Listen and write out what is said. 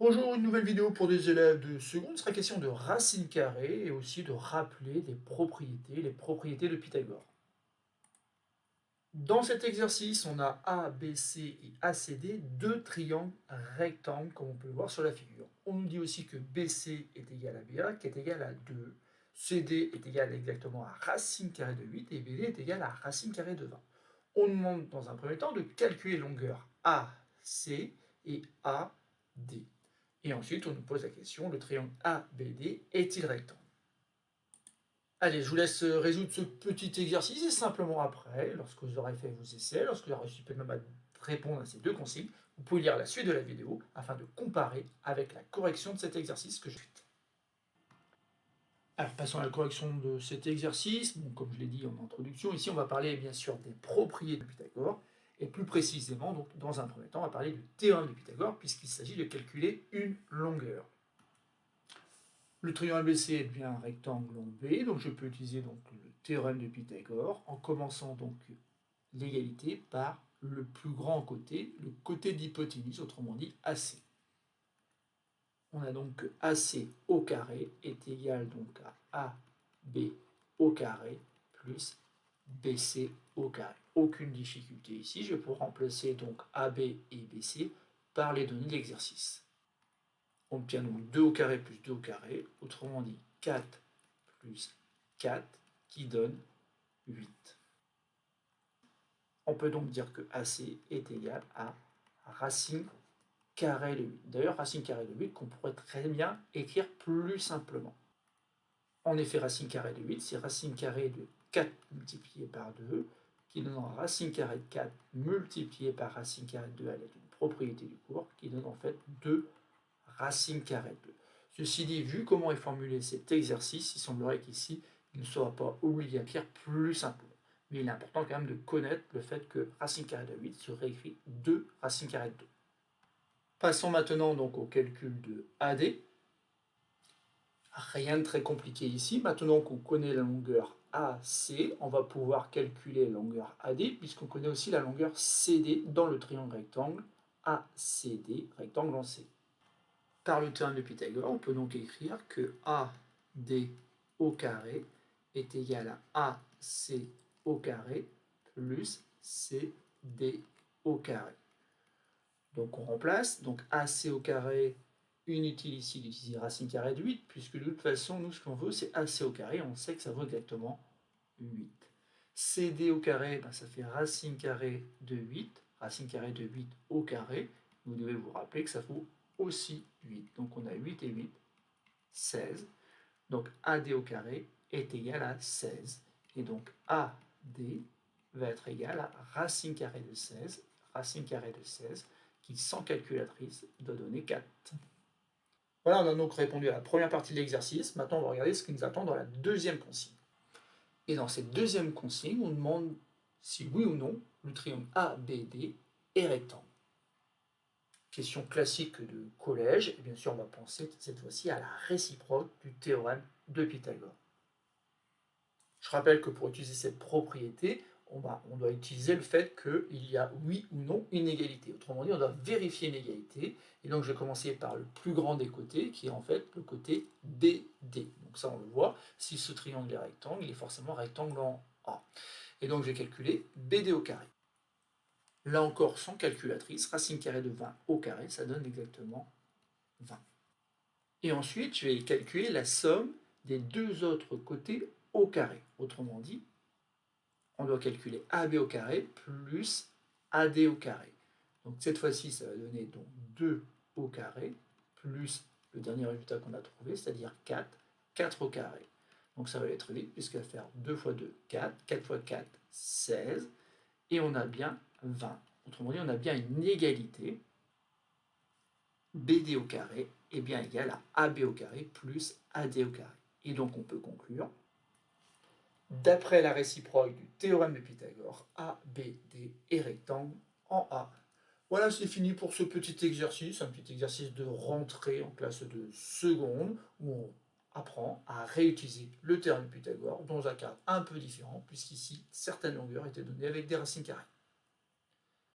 Bonjour, une nouvelle vidéo pour des élèves de seconde. Il sera question de racine carrée et aussi de rappeler des propriétés, les propriétés de Pythagore. Dans cet exercice, on a A, B, C et ACD, deux triangles rectangles, comme on peut le voir sur la figure. On nous dit aussi que BC est égal à BA, qui est égal à 2. CD est égal exactement à racine carrée de 8 et BD est égal à racine carrée de 20. On nous demande dans un premier temps de calculer longueur AC et AD. Et ensuite, on nous pose la question, le triangle ABD est-il rectangle? Allez, je vous laisse résoudre ce petit exercice et simplement après, lorsque vous aurez fait vos essais, lorsque vous aurez réussi même à répondre à ces deux consignes, vous pouvez lire la suite de la vidéo afin de comparer avec la correction de cet exercice que j'ai fait. Alors, passons à la correction de cet exercice. Bon, comme je l'ai dit en introduction, ici, on va parler bien sûr des propriétés de Pythagore. Et plus précisément, donc, dans un premier temps, on va parler du théorème de Pythagore, puisqu'il s'agit de calculer une longueur. Le triangle ABC est bien un rectangle long B, donc je peux utiliser donc le théorème de Pythagore en commençant donc l'égalité par le plus grand côté, le côté d'hypoténuse, autrement dit AC. On a donc que AC au carré est égal donc à AB au carré plus BC au carré. Aucune difficulté ici, je peux remplacer donc AB et BC par les données de l'exercice. On obtient donc 2 au carré plus 2 au carré, autrement dit 4 plus 4, qui donne 8. On peut donc dire que AC est égal à racine carrée de 8. D'ailleurs, racine carrée de 8 qu'on pourrait très bien écrire plus simplement. En effet, racine carrée de 8, c'est racine carrée de 4 multiplié par 2, qui donnera racine carrée de 4 multiplié par racine carrée de 2 à l'aide d'une propriété du cours, qui donne en fait 2 racine carrée de 2. Ceci dit, vu comment est formulé cet exercice, il semblerait qu'ici, il ne sera pas obligé d'écrire plus simplement. Mais il est important quand même de connaître le fait que racine carrée de 8 se réécrit 2 racine carrée de 2. Passons maintenant donc au calcul de AD. Rien de très compliqué ici. Maintenant qu'on connaît la longueur AC, on va pouvoir calculer la longueur AD, puisqu'on connaît aussi la longueur CD dans le triangle rectangle ACD, rectangle en C. Par le théorème de Pythagore, on peut donc écrire que AD au carré est égal à AC au carré plus CD au carré. Donc on remplace, donc AC au carré, inutile ici d'utiliser racine carrée de 8, puisque de toute façon, nous, ce qu'on veut, c'est AC au carré, on sait que ça vaut exactement 8. CD au carré, ben, ça fait racine carrée de 8, racine carrée de 8 au carré. Vous devez vous rappeler que ça vaut aussi 8. Donc on a 8 et 8, 16. Donc AD au carré est égal à 16. Et donc AD va être égal à racine carrée de 16, racine carrée de 16, qui sans calculatrice doit donner 4. Voilà, on a donc répondu à la première partie de l'exercice. Maintenant, on va regarder ce qui nous attend dans la deuxième consigne. Et dans cette deuxième consigne, on demande si oui ou non le triangle ABD est rectangle. Question classique de collège, et bien sûr on va penser cette fois-ci à la réciproque du théorème de Pythagore. Je rappelle que pour utiliser cette propriété, on doit utiliser le fait qu'il y a oui ou non une égalité. Autrement dit, on doit vérifier une égalité. Et donc je vais commencer par le plus grand des côtés, qui est en fait le côté BD. Donc ça on le voit, si ce triangle est rectangle, il est forcément rectangle en A. Et donc je vais calculer BD au carré. Là encore, sans calculatrice, racine carrée de 20 au carré, ça donne exactement 20. Et ensuite, je vais calculer la somme des deux autres côtés au carré. Autrement dit, on doit calculer AB au carré plus AD au carré. Donc cette fois-ci, ça va donner donc 2 au carré plus le dernier résultat qu'on a trouvé, c'est-à-dire 4, 4 au carré. Donc ça va aller très vite, puisqu'il va faire 2 fois 2, 4, 4 fois 4, 16, et on a bien 20. Autrement dit, on a bien une égalité. BD au carré est bien égal à AB au carré plus AD au carré. Et donc on peut conclure, d'après la réciproque du théorème de Pythagore, ABD est rectangle en A. Voilà, c'est fini pour ce petit exercice, un petit exercice de rentrée en classe de seconde, où on apprend à réutiliser le théorème de Pythagore dans un cadre un peu différent, puisqu'ici, certaines longueurs étaient données avec des racines carrées.